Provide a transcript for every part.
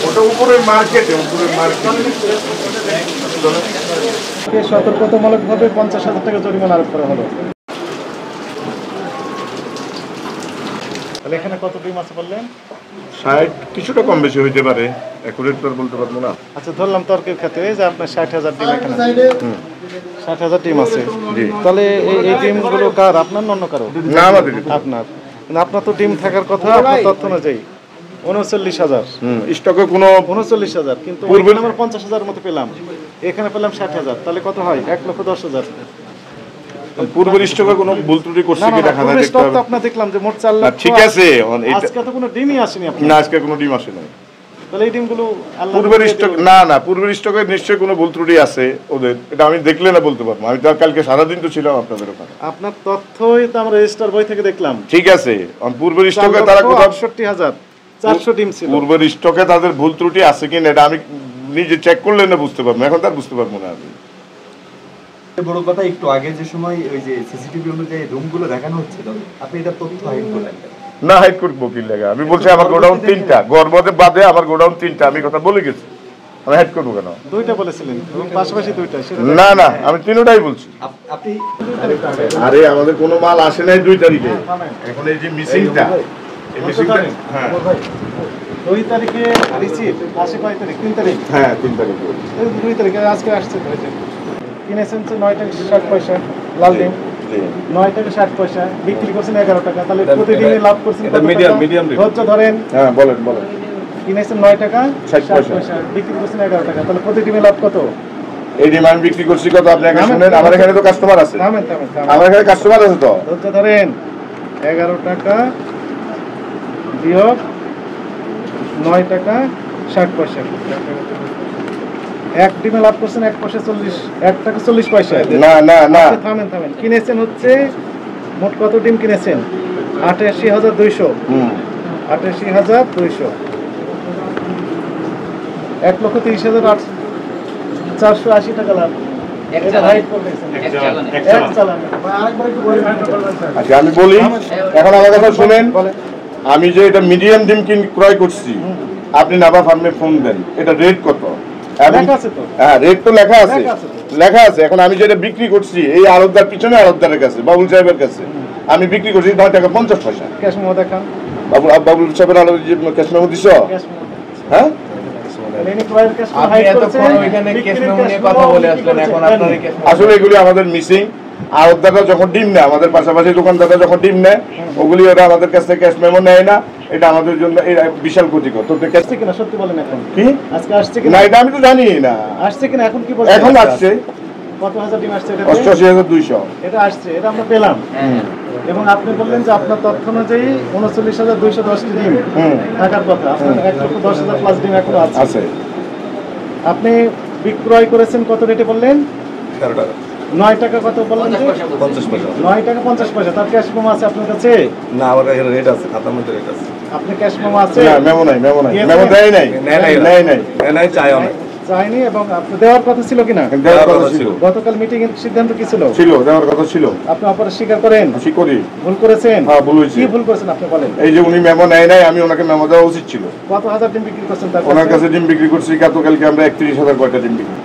ওটা উপরে মার্কেটে সতর্কতামূলকভাবে 50,000 টাকা জরিমানা আরোপ করা হলো। তাহলে এখানে কত ডিম আছে বললেন? 60, কিছুটা কম বেশি হইতে পারে, অ্যাকুরেট তো বলতে পারবো না। আচ্ছা, ধরলাম তর্কের ক্ষেত্রে যে আপনার 60,000 ডিম এখানে 60,000 ডিম আছে। তাহলে এই ডিমগুলো কার, আপনার না অন্য কারো? না, আমাদের। আপনার। আপনার তো ডিম থাকার কথা আপনার তথ্য অনুযায়ী 39,000। স্টকে কোনো 39,000, কিন্তু ওইখানে আমরা 50,000 মতো পেলাম, এখানে পেলাম 60,000, তাহলে কত হয়? 1,10,000। পূর্বের স্টকে কোনো ভুল ত্রুটি করছে কি দেখা যায় দেখতে হবে। আপনার দেখলাম যে মোট 4 লাখ। ঠিক আছে, আজকে তো কোনো ডিমই আসেনি আপনার। না, আজকে কোনো ডিম আসে নাই। তাহলে এই ডিমগুলো পূর্বের স্টক না, পূর্বের স্টকে নিশ্চয়ই কোনো ভুল ত্রুটি আছে ওদের, এটা আমি দেখলে না বলতে পারবো। আমি তো কালকে সারাদিন তো ছিলাম আপনাদের ওখানে। আপনার তথ্যই তো আমরা রেজিস্টার বই থেকে দেখলাম। ঠিক আছে, পূর্বের স্টকে তারা 68,400 ডিম ছিল। পূর্বের স্টকে তাদের ভুল ত্রুটি আছে কিনা এটা আমি নিজে চেক করলে না বুঝতে পারবো, এখন তার বুঝতে পারবো না। আমি বড় কথা, একটু আগে যে সময় ওই যে সিসিটিভি অনুযায়ী রুমগুলো দেখানো হচ্ছিল, আপনি এটা তথ্য হাইড করলেন না? হাইড করবো কি লাগে? আমি বলছি আমার গোডাউন 3টা, গড়মধ্যে বাদে আমার গোডাউন 3টা, আমি কথা বলে গেছি। আমি হাইড করবো কেন? 2টা বলেছিলেন, পাশাপাশি 2টা। না না, আমি 3টাই বলছি। আপনি আরে আমাদের কোনো মাল আসে নাই 2 তারিখে, এখন এই যে মিসিংটা, এই মিসিংটা। হ্যাঁ, 2 তারিখে রিসিভ আসে, কয় তারিখ? 3 তারিখ। হ্যাঁ, 3 তারিখে। 2 তারিখে আজকে আসছে। কিনেছেন 9 টাকা 60 পয়সা লাল ডিম, 9 টাকা 60 পয়সা, বিক্রি করছেন 11 টাকা। তাহলে প্রতিদিনে লাভ করছেন কত টাকা? মিডিয়াম ধৈর্য ধরেন। হ্যাঁ, বলেন। কিনেছেন 9 টাকা 60 পয়সা, বিক্রি করছেন 11 টাকা। তাহলে প্রতিদিনে লাভ কত? এই ডিম আমি বিক্রি করছি কত আপনি আগে শুনেন। আমার এখানে তো কাস্টমার আছে। থামেন। আমার এখানে কাস্টমার আছে তো। ধৈর্য ধরেন। 11 টাকা বিয়োগ 9 টাকা 60 পয়সা, এক ডিমে লাভ করছেন 1 টাকা 40 পয়সা। না, থামেন। কিনেছেন হচ্ছে মোট কত ডিম কিনেছেন? 88,200। 88,200, 1,30,480 টাকা লাভ। আচ্ছা, আমি বলি এখন আমার কথা শুনেন। আমি যে এটা মিডিয়াম ডিম ক্রয় করছি, আপনি নাভা ফার্মে ফোন দেন, এটা রেট কত? হ্যাঁ, রেট তো লেখা আছে। এখন আমি যেটা বিক্রি করছি এই আড়তদার পিছনে, আড়তদারের কাছে, বাবুল সাহেবের কাছে আমি বিক্রি করছি 9 টাকা 50 পয়সা। ক্যাশ মেমো দেখান। বাবুল সাহেবের আলো যে ক্যাশ মেমো দিছো? হ্যাঁ, আসলে এগুলি আমাদের মিসিং। আড়তদাররা যখন ডিম নেয়, আমাদের পাশাপাশি দোকানদাররা যখন ডিম নেয়, ওগুলি ওরা আমাদের কাছ থেকে ক্যাশ মেমো নেয় না। এটা আমাদের জন্য বিশাল ক্ষতিকর। তো আসছে কিনা সত্যি বলেন, এখন কি আজকে আসছে কিনা? না, এটা আমি তো জানি না আসছে কিনা। এখন কি বলছেন? এখন আসছে। কত হাজার ডিম আসছে? 88,200 এটা আসছে, এটা আমরা পেলাম। এবং আপনি বললেন যে আপনার তথ্য অনুযায়ী 39,210 ডিম থাকার কথা, আপনার 1,10,000 প্লাস ডিম এখনো আছে। আপনি বিক্রয় করেছেন কত রেটে বললেন? 13 টাকা। 9 টাকা কত বললেন? 50 পয়সা। 9 টাকা 50 পয়সা। তার ক্যাশ মেমো আছে আপনার কাছে? না, আমার কাছে রেট আছে, খাতার মধ্যে রেট আছে। আপনি ক্যাশ মেমো আছে? না, মেমো নাই। মেমো দেয় নাই, চাইনি। এবং আপনি দেওয়ার কথা ছিল কিনা? দেওয়ার কথা ছিল। গতকাল মিটিং এর সিদ্ধান্ত কি ছিল? দেওয়ার কথা ছিল। আপনি অপরাধ স্বীকার করেন? করি। ভুল করেছেন? হ্যাঁ, ভুল হয়েছে। কি ভুল করেছেন আপনি বলেন? এই যে উনি মেমো নেয় নাই, আমি ওনাকে মেমো দেওয়া উচিত ছিল। কত হাজার ডিম বিক্রি করছেন তার ওনার কাছে ডিম বিক্রি করছি গতকালকে আমরা 31,000 কয়টা ডিম বিক্রি।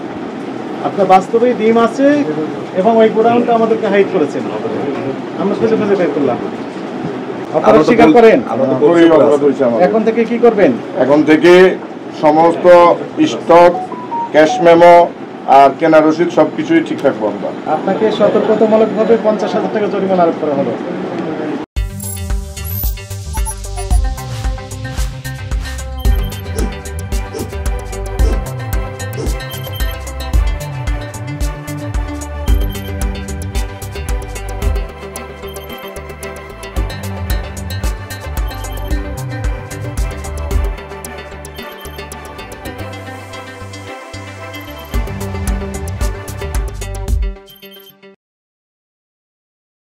আপনার বাস্তবেই ডিম আছে এবং ওই গোডাউনটা আমাদেরকে হাইড করেছেন, আমরা খুঁজে বের করলাম। অপরাধ স্বীকার করেন? এখন থেকে কি করবেন? এখন থেকে সমস্ত স্টক, ক্যাশ মেমো আর কেনা রসিদ সবকিছুই ঠিক রাখবো আমরা। আপনাকে সতর্কতামূলকভাবে 50,000 টাকা জরিমানা আরোপ করা হলো।